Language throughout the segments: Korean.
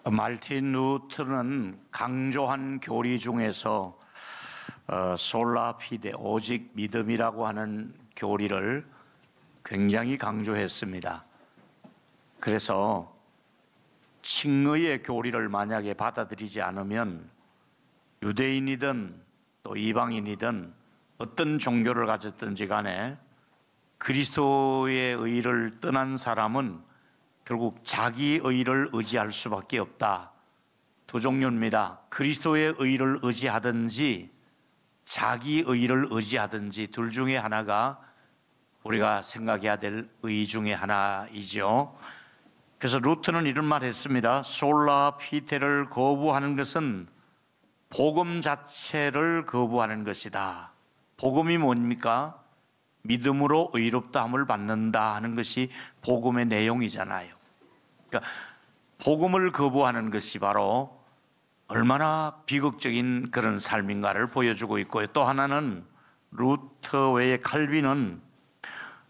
말틴 루터는 강조한 교리 중에서 솔라 피데, 오직 믿음이라고 하는 교리를 굉장히 강조했습니다. 그래서 칭의의 교리를 만약에 받아들이지 않으면 유대인이든 또 이방인이든 어떤 종교를 가졌든지 간에 그리스도의 의를 떠난 사람은 결국 자기 의를 의지할 수밖에 없다. 두 종류입니다. 그리스도의 의를 의지하든지 자기 의를 의지하든지 둘 중에 하나가 우리가 생각해야 될 의 중에 하나이죠. 그래서 루터는 이런 말 했습니다. 솔라 피테를 거부하는 것은 복음 자체를 거부하는 것이다. 복음이 뭡니까? 믿음으로 의롭다함을 받는다 하는 것이 복음의 내용이잖아요. 그러니까 복음을 거부하는 것이 바로 얼마나 비극적인 그런 삶인가를 보여주고 있고요. 또 하나는 루터 외의 칼빈은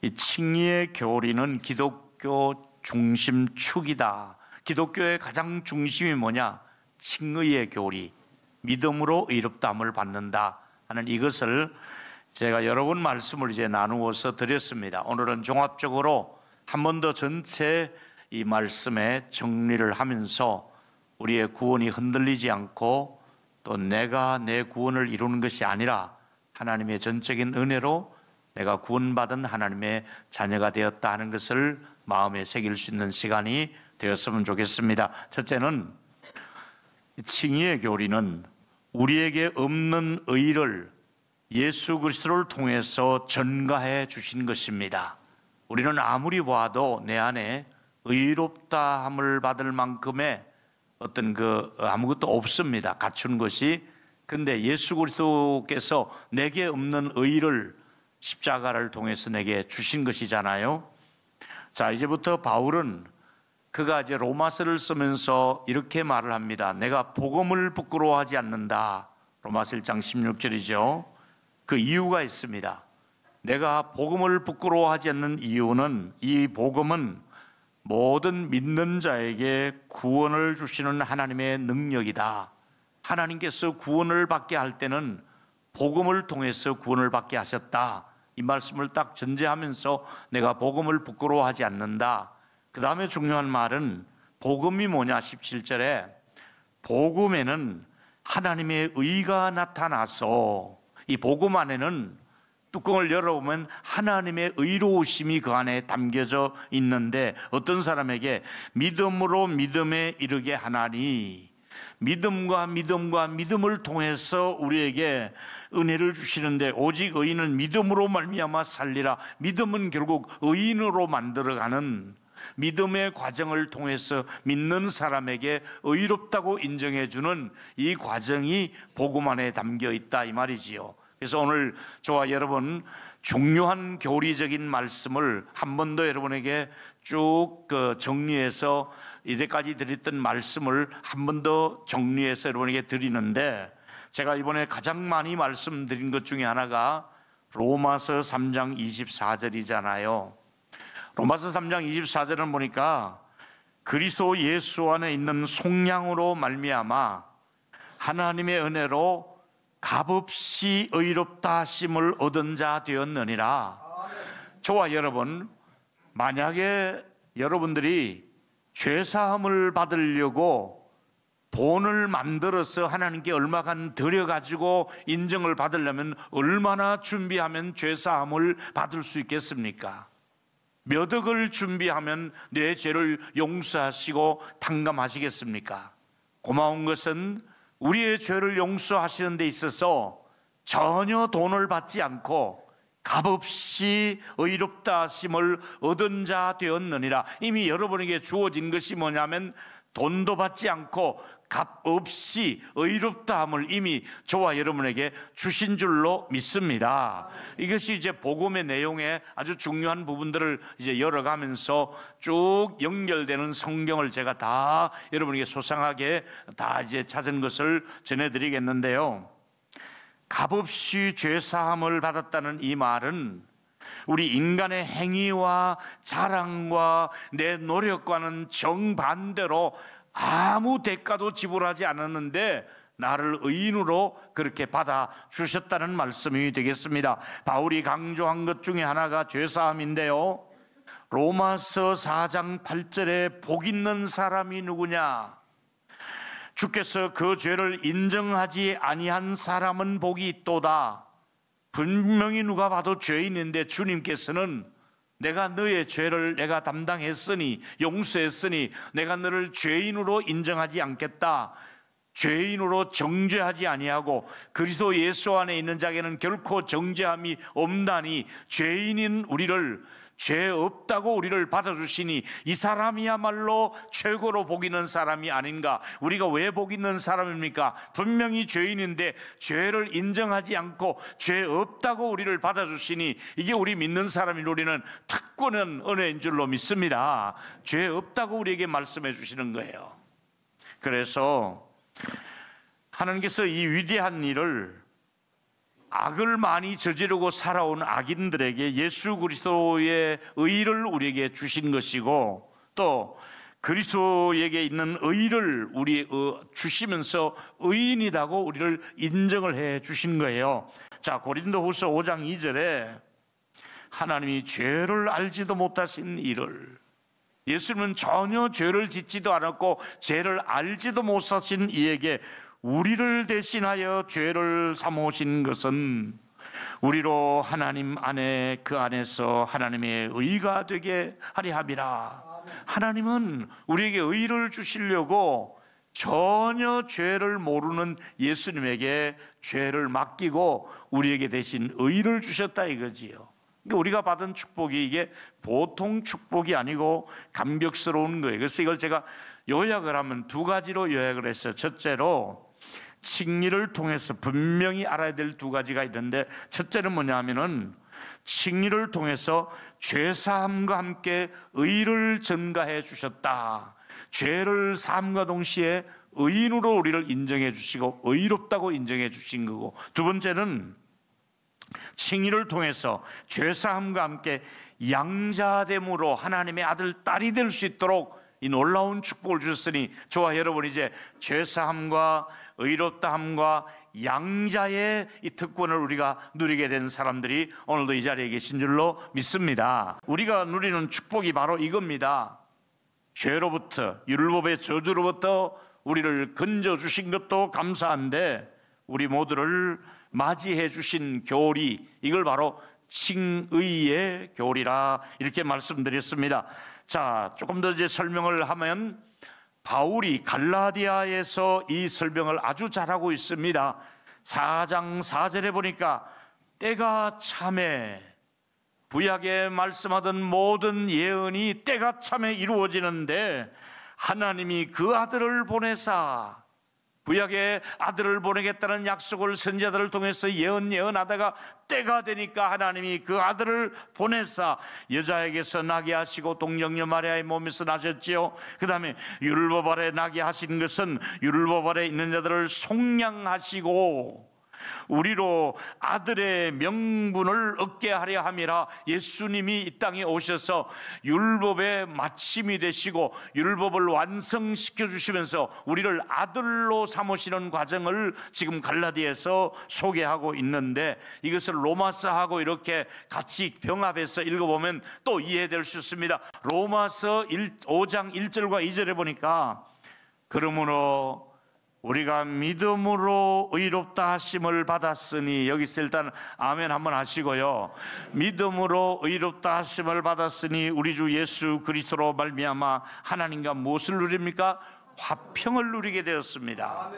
이 칭의의 교리는 기독교 중심축이다. 기독교의 가장 중심이 뭐냐? 칭의의 교리, 믿음으로 의롭다함을 받는다 하는 이것을 제가 여러 번 말씀을 이제 나누어서 드렸습니다. 오늘은 종합적으로 한 번 더 전체 이 말씀에 정리를 하면서 우리의 구원이 흔들리지 않고 또 내가 내 구원을 이루는 것이 아니라 하나님의 전적인 은혜로 내가 구원받은 하나님의 자녀가 되었다 하는 것을 마음에 새길 수 있는 시간이 되었으면 좋겠습니다. 첫째는 칭의의 교리는 우리에게 없는 의를 예수 그리스도를 통해서 전가해 주신 것입니다. 우리는 아무리 보아도 내 안에 의롭다함을 받을 만큼의 어떤 아무것도 없습니다. 갖춘 것이. 근데 예수 그리스도께서 내게 없는 의를 십자가를 통해서 내게 주신 것이잖아요. 자, 이제부터 바울은 그가 이제 로마서를 쓰면서 이렇게 말을 합니다. 내가 복음을 부끄러워하지 않는다. 로마서 1장 16절이죠. 그 이유가 있습니다. 내가 복음을 부끄러워하지 않는 이유는 이 복음은 모든 믿는 자에게 구원을 주시는 하나님의 능력이다. 하나님께서 구원을 받게 할 때는 복음을 통해서 구원을 받게 하셨다. 이 말씀을 딱 전제하면서 내가 복음을 부끄러워하지 않는다. 그 다음에 중요한 말은 복음이 뭐냐? 17절에 복음에는 하나님의 의가 나타나서 이 복음 안에는 뚜껑을 열어보면 하나님의 의로우심이 그 안에 담겨져 있는데 어떤 사람에게 믿음으로 믿음에 이르게 하나니 믿음과 믿음을 통해서 우리에게 은혜를 주시는데 오직 의인은 믿음으로 말미암아 살리라. 믿음은 결국 의인으로 만들어가는 믿음의 과정을 통해서 믿는 사람에게 의롭다고 인정해주는 이 과정이 복음 안에 담겨 있다 이 말이지요. 그래서 오늘 저와 여러분 중요한 교리적인 말씀을 한 번 더 여러분에게 쭉 정리해서 이제까지 드렸던 말씀을 한 번 더 정리해서 여러분에게 드리는데 제가 이번에 가장 많이 말씀드린 것 중에 하나가 로마서 3장 24절이잖아요. 로마서 3장 24절은 보니까 그리스도 예수 안에 있는 속량으로 말미암아 하나님의 은혜로 값없이 의롭다 하심을 얻은 자 되었느니라. 저와 여러분, 만약에 여러분들이 죄사함을 받으려고 돈을 만들어서 하나님께 얼마간 들여가지고 인정을 받으려면 얼마나 준비하면 죄사함을 받을 수 있겠습니까? 몇 억을 준비하면 내 죄를 용서하시고 탕감하시겠습니까? 고마운 것은 우리의 죄를 용서하시는 데 있어서 전혀 돈을 받지 않고 값없이 의롭다 하심을 얻은 자 되었느니라. 이미 여러분에게 주어진 것이 뭐냐면 돈도 받지 않고 값없이 의롭다함을 이미 저와 여러분에게 주신 줄로 믿습니다. 이것이 이제 복음의 내용의 아주 중요한 부분들을 이제 열어가면서 쭉 연결되는 성경을 제가 다 여러분에게 소상하게 다 이제 찾은 것을 전해드리겠는데요. 값없이 죄사함을 받았다는 이 말은 우리 인간의 행위와 자랑과 내 노력과는 정반대로 아무 대가도 지불하지 않았는데 나를 의인으로 그렇게 받아주셨다는 말씀이 되겠습니다. 바울이 강조한 것 중에 하나가 죄사함인데요, 로마서 4장 8절에 복 있는 사람이 누구냐? 주께서 그 죄를 인정하지 아니한 사람은 복이 있도다. 분명히 누가 봐도 죄인인데 주님께서는 내가 너의 죄를 내가 담당했으니, 용서했으니 내가 너를 죄인으로 인정하지 않겠다, 죄인으로 정죄하지 아니하고 그리스도 예수 안에 있는 자에게는 결코 정죄함이 없나니 죄인인 우리를, 죄 없다고 우리를 받아주시니 이 사람이야말로 최고로 복 있는 사람이 아닌가. 우리가 왜 복 있는 사람입니까? 분명히 죄인인데 죄를 인정하지 않고 죄 없다고 우리를 받아주시니, 이게 우리 믿는 사람인 우리는 특권은 은혜인 줄로 믿습니다. 죄 없다고 우리에게 말씀해 주시는 거예요. 그래서 하나님께서 이 위대한 일을, 악을 많이 저지르고 살아온 악인들에게 예수 그리스도의 의를 우리에게 주신 것이고, 또 그리스도에게 있는 의를 우리 주시면서 의인이라고 우리를 인정을 해 주신 거예요. 자, 고린도후서 5장 2절에 하나님이 죄를 알지도 못하신 이를, 예수님은 전혀 죄를 짓지도 않았고 죄를 알지도 못하신 이에게 우리를 대신하여 죄를 삼으신 것은 우리로 하나님 안에, 그 안에서 하나님의 의가 되게 하려 함이라. 하나님은 우리에게 의를 주시려고 전혀 죄를 모르는 예수님에게 죄를 맡기고 우리에게 대신 의를 주셨다 이거지요. 그러니까 우리가 받은 축복이 이게 보통 축복이 아니고 감격스러운 거예요. 그래서 이걸 제가 요약을 하면 두 가지로 요약을 했어요. 첫째로, 칭의를 통해서 분명히 알아야 될 두 가지가 있는데, 첫째는 뭐냐 하면은 칭의를 통해서 죄사함과 함께 의를 전가해 주셨다. 죄를 사함과 동시에 의인으로 우리를 인정해 주시고 의롭다고 인정해 주신 거고, 두 번째는 칭의를 통해서 죄사함과 함께 양자됨으로 하나님의 아들, 딸이 될 수 있도록 이 놀라운 축복을 주셨으니 저와 여러분 이제 죄사함과 의롭다함과 양자의 이 특권을 우리가 누리게 된 사람들이 오늘도 이 자리에 계신 줄로 믿습니다. 우리가 누리는 축복이 바로 이겁니다. 죄로부터, 율법의 저주로부터 우리를 건져주신 것도 감사한데 우리 모두를 맞이해 주신 교리, 이걸 바로 칭의의 교리라 이렇게 말씀드렸습니다. 자, 조금 더 이제 설명을 하면, 바울이 갈라디아에서 이 설명을 아주 잘하고 있습니다. 4장 4절에 보니까 때가 참에, 구약에 말씀하던 모든 예언이 때가 참에 이루어지는데 하나님이 그 아들을 보내사, 구약의 아들을 보내겠다는 약속을 선지자들을 통해서 예언하다가 때가 되니까 하나님이 그 아들을 보내사 여자에게서 나게 하시고 동정녀 마리아의 몸에서 나셨지요. 그 다음에 율법 아래 나게 하신 것은 율법 아래 있는 자들을 속량하시고 우리로 아들의 명분을 얻게 하려 함이라. 예수님이 이 땅에 오셔서 율법의 마침이 되시고 율법을 완성시켜 주시면서 우리를 아들로 삼으시는 과정을 지금 갈라디아에서 소개하고 있는데, 이것을 로마서하고 이렇게 같이 병합해서 읽어보면 또 이해될 수 있습니다. 로마서 5장 1절과 2절에 보니까, 그러므로 우리가 믿음으로 의롭다 하심을 받았으니, 여기서 일단 아멘 한번 하시고요. 믿음으로 의롭다 하심을 받았으니 우리 주 예수 그리스도로 말미암아 하나님과 무엇을 누립니까? 화평을 누리게 되었습니다.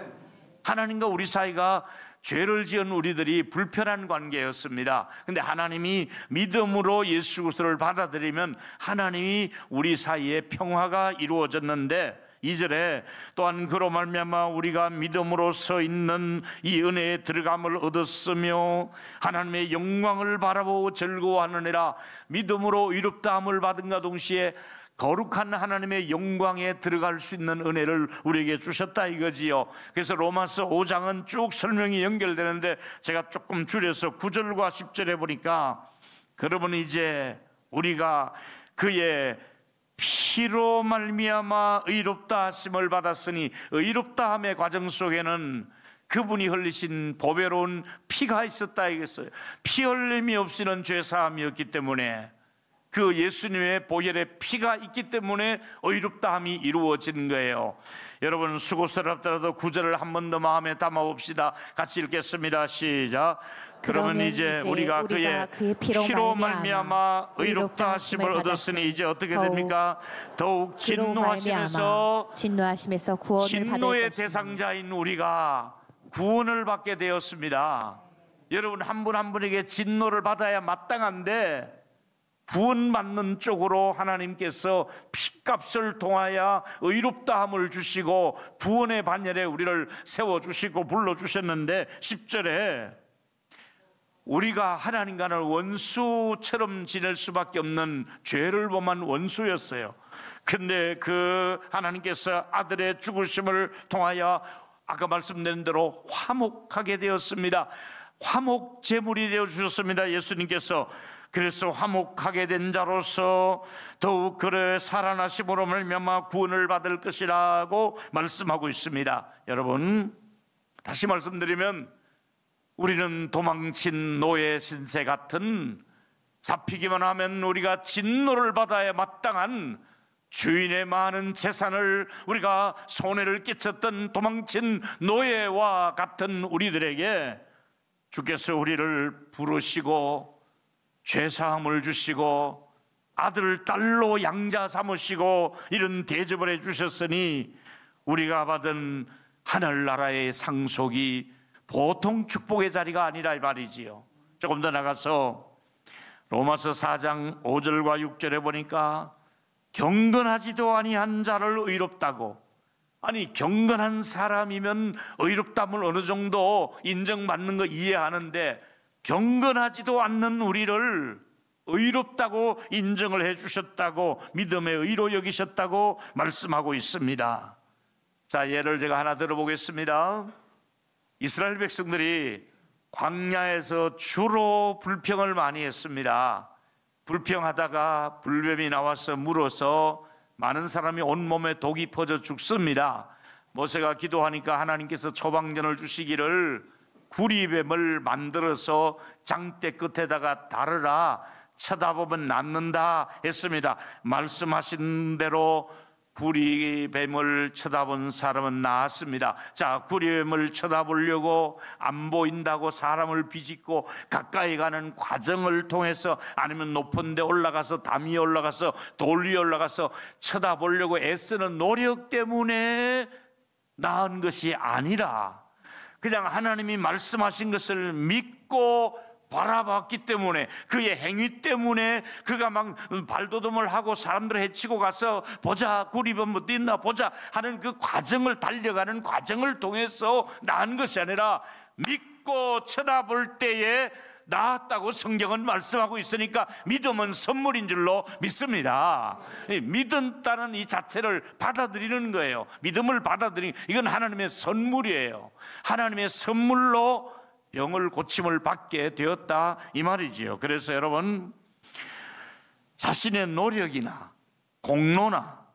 하나님과 우리 사이가 죄를 지은 우리들이 불편한 관계였습니다. 근데 하나님이 믿음으로 예수 그리스도를 받아들이면 하나님이 우리 사이에 평화가 이루어졌는데, 2절에 또한 그로 말미암아 우리가 믿음으로 서 있는 이 은혜에 들어감을 얻었으며 하나님의 영광을 바라보고 즐거워하느니라. 믿음으로 의롭다함을 받은가 동시에 거룩한 하나님의 영광에 들어갈 수 있는 은혜를 우리에게 주셨다 이거지요. 그래서 로마서 5장은 쭉 설명이 연결되는데 제가 조금 줄여서 9절과 10절에 보니까, 그러면 이제 우리가 그의 피로 말미암아 의롭다 하심을 받았으니 의롭다 함의 과정 속에는 그분이 흘리신 보배로운 피가 있었다 이겠어요. 피 흘림이 없이는 죄 사함이 없기 때문에 그 예수님의 보혈의 피가 있기 때문에 의롭다 함이 이루어지는 거예요. 여러분 수고스럽더라도 구절을 한 번 더 마음에 담아봅시다. 같이 읽겠습니다. 시작. 그러면 이제 우리가 그의 피로 말미암아 의롭다 하심을 얻었으니 이제 어떻게 됩니까? 더욱 진노하심에서 구원을 진노의 대상자인 우리가 구원을 받게 되었습니다. 여러분 한 분 한 분에게 진노를 받아야 마땅한데 구원받는 쪽으로 하나님께서 피값을 통하여 의롭다함을 주시고 구원의 반열에 우리를 세워주시고 불러주셨는데 10절에 우리가 하나님과는 원수처럼 지낼 수밖에 없는 죄를 범한 원수였어요. 근데 그 하나님께서 아들의 죽으심을 통하여 아까 말씀드린 대로 화목하게 되었습니다. 화목 제물이 되어주셨습니다. 예수님께서. 그래서 화목하게 된 자로서 더욱 그를 살아나심으로 말미암아 구원을 받을 것이라고 말씀하고 있습니다. 여러분 다시 말씀드리면 우리는 도망친 노예 신세 같은 잡히기만 하면 우리가 진노를 받아야 마땅한 주인의 많은 재산을 우리가 손해를 끼쳤던 도망친 노예와 같은 우리들에게 주께서 우리를 부르시고 죄사함을 주시고 아들 딸로 양자 삼으시고 이런 대접을 해주셨으니 우리가 받은 하늘나라의 상속이 보통 축복의 자리가 아니라 이 말이지요. 조금 더 나가서 로마서 4장 5절과 6절에 보니까 경건하지도 아니한 자를 의롭다고. 아니 경건한 사람이면 의롭담을 어느 정도 인정받는 거 이해하는데 경건하지도 않는 우리를 의롭다고 인정을 해주셨다고 믿음의 의로 여기셨다고 말씀하고 있습니다. 자, 예를 제가 하나 들어보겠습니다. 이스라엘 백성들이 광야에서 주로 불평을 많이 했습니다. 불평하다가 불뱀이 나와서 물어서 많은 사람이 온몸에 독이 퍼져 죽습니다. 모세가 기도하니까 하나님께서 처방전을 주시기를 구리뱀을 만들어서 장대 끝에다가 달으라, 쳐다보면 낫는다 했습니다. 말씀하신 대로 구리뱀을 쳐다본 사람은 나았습니다. 자, 구리뱀을 쳐다보려고 안 보인다고 사람을 비집고 가까이 가는 과정을 통해서 아니면 높은 데 올라가서 담 위에 올라가서 돌 위에 올라가서 쳐다보려고 애쓰는 노력 때문에 나은 것이 아니라 그냥 하나님이 말씀하신 것을 믿고 바라봤기 때문에 그의 행위 때문에 그가 막 발돋움을 하고 사람들을 해치고 가서 보자 구리뱀 어디 있나 보자 하는 그 과정을 달려가는 과정을 통해서 나은 것이 아니라 믿고 쳐다볼 때에 나았다고 성경은 말씀하고 있으니까 믿음은 선물인 줄로 믿습니다. 믿음다는 이 자체를 받아들이는 거예요. 믿음을 받아들이는 이건 하나님의 선물이에요. 하나님의 선물로 병을 고침을 받게 되었다 이 말이지요. 그래서 여러분 자신의 노력이나 공로나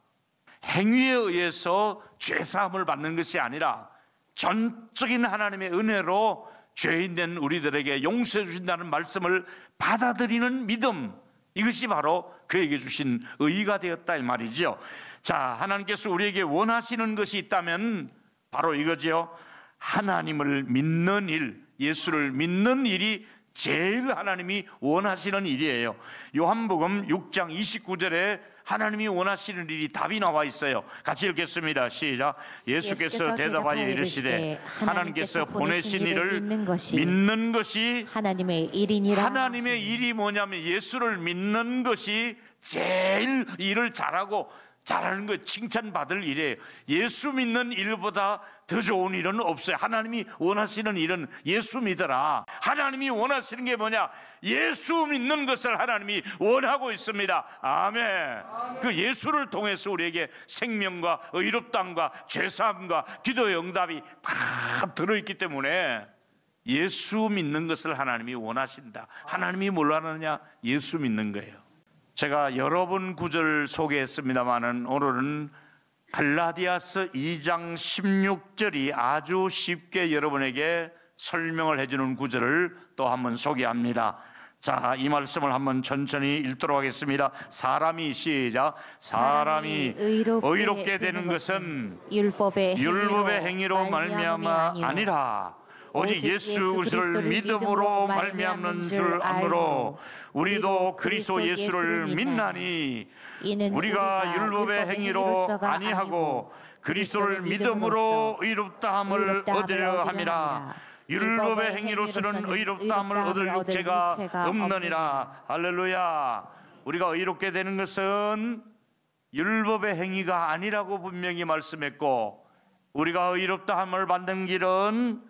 행위에 의해서 죄사함을 받는 것이 아니라 전적인 하나님의 은혜로 죄인된 우리들에게 용서해 주신다는 말씀을 받아들이는 믿음, 이것이 바로 그에게 주신 의가 되었다 이 말이죠. 자, 하나님께서 우리에게 원하시는 것이 있다면 바로 이거죠. 하나님을 믿는 일, 예수를 믿는 일이 제일 하나님이 원하시는 일이에요. 요한복음 6장 29절에 하나님이 원하시는 일이 답이 나와 있어요. 같이 읽겠습니다. 시작. 예수께서 대답하여 이르시되 하나님께서 보내신 일을 믿는 것이 하나님의 일이니라. 하나님의 일이 뭐냐면 예수를 믿는 것이 제일 일을 잘하는 거 칭찬받을 일이에요. 예수 믿는 일보다 더 좋은 일은 없어요. 하나님이 원하시는 일은 예수 믿어라. 하나님이 원하시는 게 뭐냐? 예수 믿는 것을 하나님이 원하고 있습니다. 아멘. 그 예수를 통해서 우리에게 생명과 의롭다함과 죄사함과 기도의 응답이 다 들어있기 때문에 예수 믿는 것을 하나님이 원하신다. 하나님이 뭘 하느냐? 예수 믿는 거예요. 제가 여러 번 구절 소개했습니다마는 오늘은 갈라디아서 2장 16절이 아주 쉽게 여러분에게 설명을 해주는 구절을 또 한번 소개합니다. 자, 이 말씀을 한번 천천히 읽도록 하겠습니다. 사람이 시작. 사람이 의롭게 되는 것은 율법의 행위로 말미암아 아니라 오직 예수 그리스도를 믿음으로 말미암는 줄 아므로 우리도 그리스도 예수를 믿나니 우리가 율법의 행위로 아니하고 그리스도를 믿음으로 의롭다함을 얻으려 함이라. 율법의 행위로서는 의롭다함을 얻을 육체가 없느니라. 할렐루야. 우리가 의롭게 되는 것은 율법의 행위가 아니라고 분명히 말씀했고, 우리가 의롭다함을 받는 길은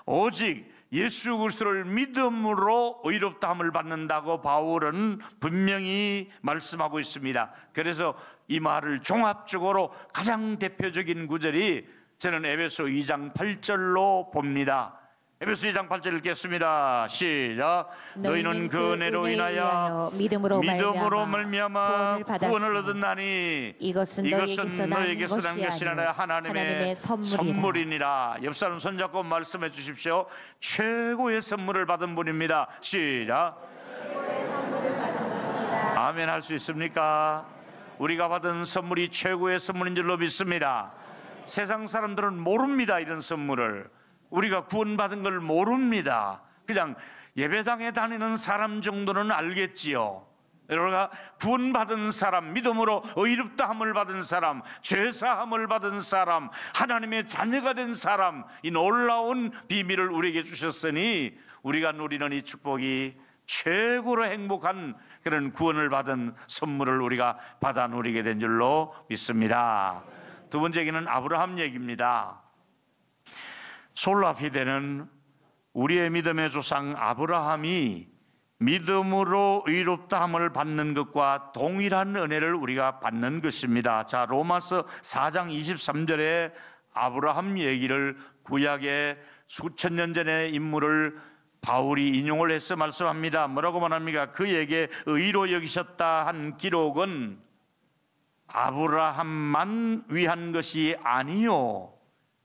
오직 예수 그리스도를 믿음으로 의롭다함을 받는다고 바울은 분명히 말씀하고 있습니다. 그래서 이 말을 종합적으로 가장 대표적인 구절이 저는 에베소 2장 8절로 봅니다. 에베소 2장 8절 읽겠습니다. 시작. 너희는 그 은혜로 인하여 믿음으로 말미암아 구원을 얻었나니 이것은 너희에게서 난 것이 아니라 하나님의 선물이니라. 옆 사람 손잡고 말씀해 주십시오. 최고의 선물을 받은 분입니다. 시작. 아멘 할 수 있습니까? 우리가 받은 선물이 최고의 선물인 줄로 믿습니다. 세상 사람들은 모릅니다. 이런 선물을 우리가 구원받은 걸 모릅니다. 그냥 예배당에 다니는 사람 정도는 알겠지요. 우리가 구원받은 사람, 믿음으로 의롭다함을 받은 사람, 죄사함을 받은 사람, 하나님의 자녀가 된 사람, 이 놀라운 비밀을 우리에게 주셨으니 우리가 누리는 이 축복이 최고로 행복한 그런 구원을 받은 선물을 우리가 받아 누리게 된 줄로 믿습니다. 두 번째 얘기는 아브라함 얘기입니다. 솔라피데는 우리의 믿음의 조상 아브라함이 믿음으로 의롭다함을 받는 것과 동일한 은혜를 우리가 받는 것입니다. 자, 로마서 4장 23절에 아브라함 얘기를 구약의 수천 년 전의 인물을 바울이 인용을 해서 말씀합니다. 뭐라고 말합니까? 그에게 의로 여기셨다 한 기록은 아브라함만 위한 것이 아니요,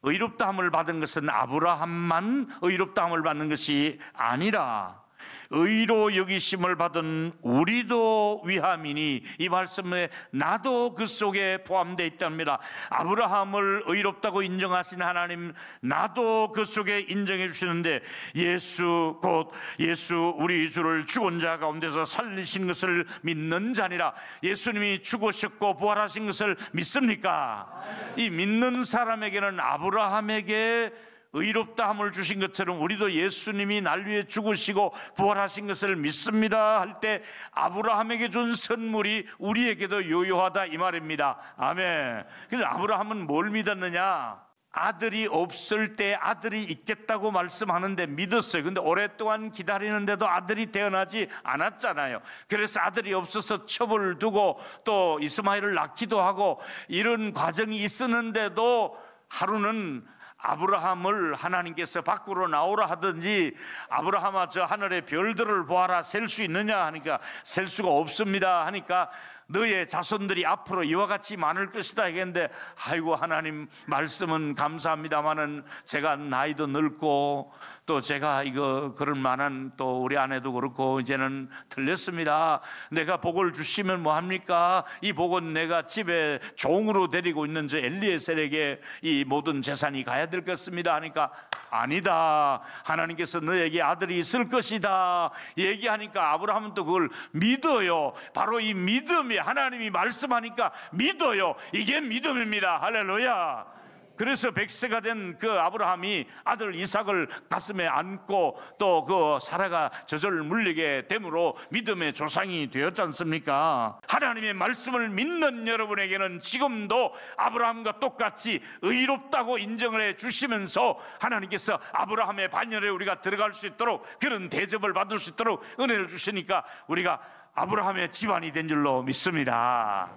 의롭다함을 받은 것은 아브라함만 의롭다함을 받는 것이 아니라 의로 여기심을 받은 우리도 위함이니, 이 말씀에 나도 그 속에 포함되어 있답니다. 아브라함을 의롭다고 인정하신 하나님, 나도 그 속에 인정해 주시는데, 예수 곧 예수 우리 주를 죽은 자 가운데서 살리신 것을 믿는 자니라. 예수님이 죽으셨고 부활하신 것을 믿습니까? 이 믿는 사람에게는 아브라함에게 의롭다함을 주신 것처럼 우리도 예수님이 날 위해 죽으시고 부활하신 것을 믿습니다 할 때 아브라함에게 준 선물이 우리에게도 요요하다 이 말입니다. 아멘. 그래서 아브라함은 뭘 믿었느냐? 아들이 없을 때 아들이 있겠다고 말씀하는데 믿었어요. 근데 오랫동안 기다리는데도 아들이 태어나지 않았잖아요. 그래서 아들이 없어서 첩을 두고 또 이스마엘을 낳기도 하고 이런 과정이 있었는데도 하루는 아브라함을 하나님께서 밖으로 나오라 하든지, 아브라함아 저 하늘의 별들을 보아라, 셀 수 있느냐 하니까 셀 수가 없습니다 하니까 너의 자손들이 앞으로 이와 같이 많을 것이다 했는데, 아이고 하나님 말씀은 감사합니다마는 제가 나이도 늙고 또 제가 이거 그럴 만한 또 우리 아내도 그렇고 이제는 틀렸습니다. 내가 복을 주시면 뭐합니까? 이 복은 내가 집에 종으로 데리고 있는 저 엘리에셀에게 이 모든 재산이 가야 될 것입니다 하니까 아니다, 하나님께서 너에게 아들이 있을 것이다 얘기하니까 아브라함은 또 그걸 믿어요. 바로 이 믿음이, 하나님이 말씀하니까 믿어요. 이게 믿음입니다. 할렐루야. 그래서 100세가 된 그 아브라함이 아들 이삭을 가슴에 안고 또 그 사라가 젖을 물리게 됨으로 믿음의 조상이 되었지 않습니까? 하나님의 말씀을 믿는 여러분에게는 지금도 아브라함과 똑같이 의롭다고 인정을 해 주시면서 하나님께서 아브라함의 반열에 우리가 들어갈 수 있도록 그런 대접을 받을 수 있도록 은혜를 주시니까 우리가 아브라함의 집안이 된 줄로 믿습니다.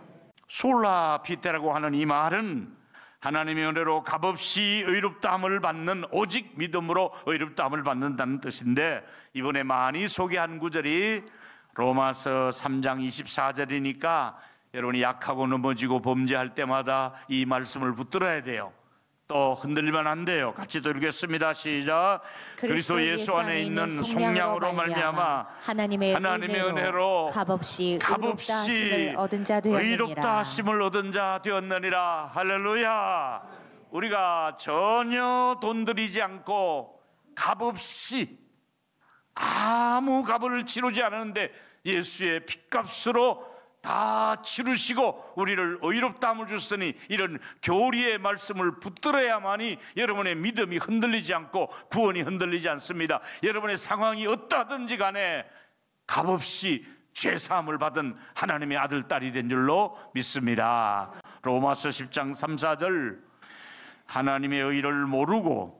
솔라 피테라고 하는 이 말은 하나님의 은혜로 값없이 의롭다함을 받는, 오직 믿음으로 의롭다함을 받는다는 뜻인데, 이번에 많이 소개한 구절이 로마서 3장 24절이니까 여러분이 약하고 넘어지고 범죄할 때마다 이 말씀을 붙들어야 돼요. 또 흔들리면 안 돼요. 같이 읽겠습니다. 시작. 그리스도 예수 안에 있는 속량으로 말미암아 하나님의 은혜로 값없이 의롭다 하심을 얻은 자 되었느니라. 할렐루야. 우리가 전혀 돈 들이지 않고 값없이 아무 값을 치르지 않았는데 예수의 핏값으로 다 치르시고 우리를 의롭다함을 주셨으니 이런 교리의 말씀을 붙들어야만이 여러분의 믿음이 흔들리지 않고 구원이 흔들리지 않습니다. 여러분의 상황이 어떠하든지 간에 값없이 죄사함을 받은 하나님의 아들 딸이 된 줄로 믿습니다. 로마서 10장 3, 4절 하나님의 의를 모르고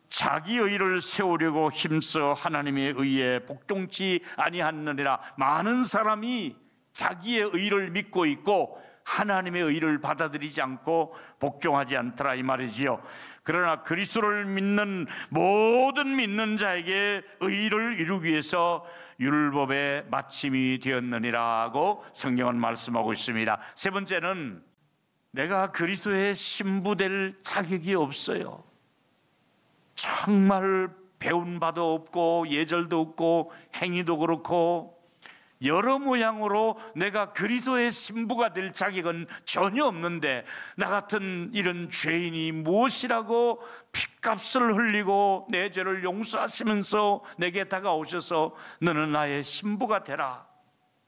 자기 의를 세우려고 힘써 하나님의 의에 복종치 아니하느니라. 많은 사람이 자기의 의를 믿고 있고 하나님의 의를 받아들이지 않고 복종하지 않더라 이 말이지요. 그러나 그리스도를 믿는 모든 믿는 자에게 의를 이루기 위해서 율법의 마침이 되었느니라고 성경은 말씀하고 있습니다. 세 번째는 내가 그리스도의 신부될 자격이 없어요. 정말 배운 바도 없고 예절도 없고 행위도 그렇고 여러 모양으로 내가 그리스도의 신부가 될 자격은 전혀 없는데 나 같은 이런 죄인이 무엇이라고 핏값을 흘리고 내 죄를 용서하시면서 내게 다가오셔서 너는 나의 신부가 되라,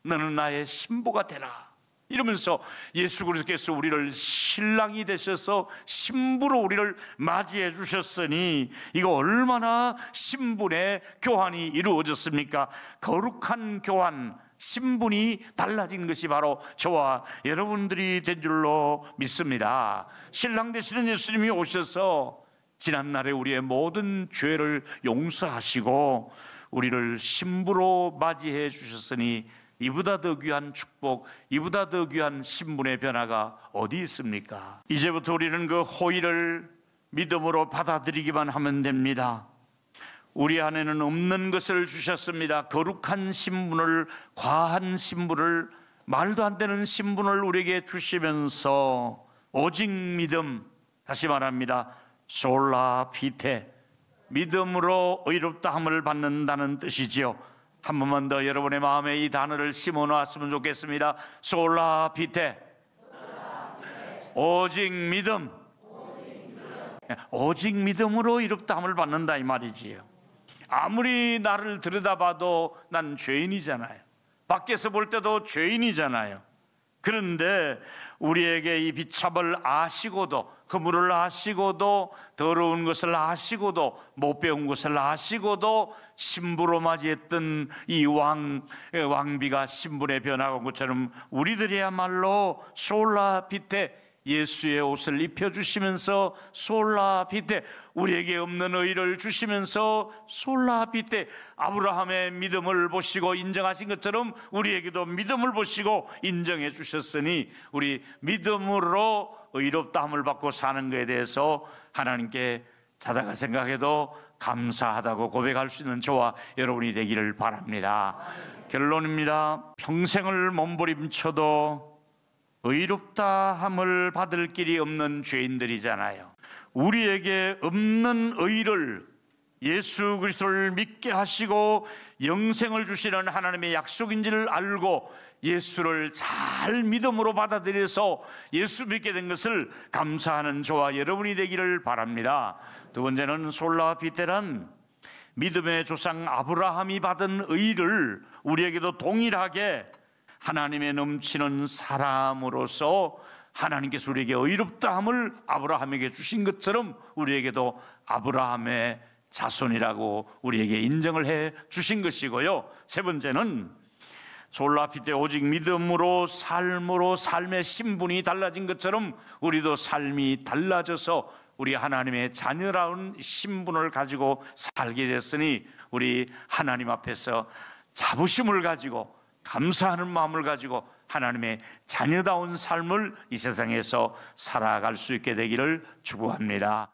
너는 나의 신부가 되라 이러면서 예수 그리스도께서 우리를 신랑이 되셔서 신부로 우리를 맞이해 주셨으니 이거 얼마나 신분의 교환이 이루어졌습니까? 거룩한 교환, 신분이 달라진 것이 바로 저와 여러분들이 된 줄로 믿습니다. 신랑 되시는 예수님이 오셔서 지난날에 우리의 모든 죄를 용서하시고 우리를 신부로 맞이해 주셨으니 이보다 더 귀한 축복, 이보다 더 귀한 신분의 변화가 어디 있습니까? 이제부터 우리는 그 호의를 믿음으로 받아들이기만 하면 됩니다. 우리 안에는 없는 것을 주셨습니다. 거룩한 신분을, 과한 신분을, 말도 안 되는 신분을 우리에게 주시면서 오직 믿음, 다시 말합니다. 솔라 피테, 믿음으로 의롭다함을 받는다는 뜻이지요. 한 번만 더 여러분의 마음에 이 단어를 심어 놓았으면 좋겠습니다. 솔라 피테, 오직 믿음, 오직 믿음으로 의롭다함을 받는다 이 말이지요. 아무리 나를 들여다봐도 난 죄인이잖아요. 밖에서 볼 때도 죄인이잖아요. 그런데 우리에게 이 비참을 아시고도, 허물을 아시고도, 더러운 것을 아시고도, 못 배운 것을 아시고도 신부로 맞이했던 이 왕비가 신분의 변화가 온 것처럼 우리들이야말로 솔라 피테, 예수의 옷을 입혀주시면서 솔라 피테, 우리에게 없는 의를 주시면서 솔라 피테, 아브라함의 믿음을 보시고 인정하신 것처럼 우리에게도 믿음을 보시고 인정해 주셨으니 우리 믿음으로 의롭다함을 받고 사는 것에 대해서 하나님께 자다가 생각해도 감사하다고 고백할 수 있는 저와 여러분이 되기를 바랍니다. 결론입니다. 평생을 몸부림쳐도 의롭다함을 받을 길이 없는 죄인들이잖아요. 우리에게 없는 의를 예수 그리스도를 믿게 하시고 영생을 주시는 하나님의 약속인지를 알고 예수를 잘 믿음으로 받아들여서 예수 믿게 된 것을 감사하는 저와 여러분이 되기를 바랍니다. 두 번째는 솔라 피테란 믿음의 조상 아브라함이 받은 의를 우리에게도 동일하게 하나님의 넘치는 사람으로서 하나님께서 우리에게 의롭다함을 아브라함에게 주신 것처럼 우리에게도 아브라함의 자손이라고 우리에게 인정을 해 주신 것이고요. 세 번째는 솔라피테 오직 믿음으로 삶으로 삶의 신분이 달라진 것처럼 우리도 삶이 달라져서 우리 하나님의 자녀라는 신분을 가지고 살게 됐으니 우리 하나님 앞에서 자부심을 가지고 감사하는 마음을 가지고 하나님의 자녀다운 삶을 이 세상에서 살아갈 수 있게 되기를 축복합니다.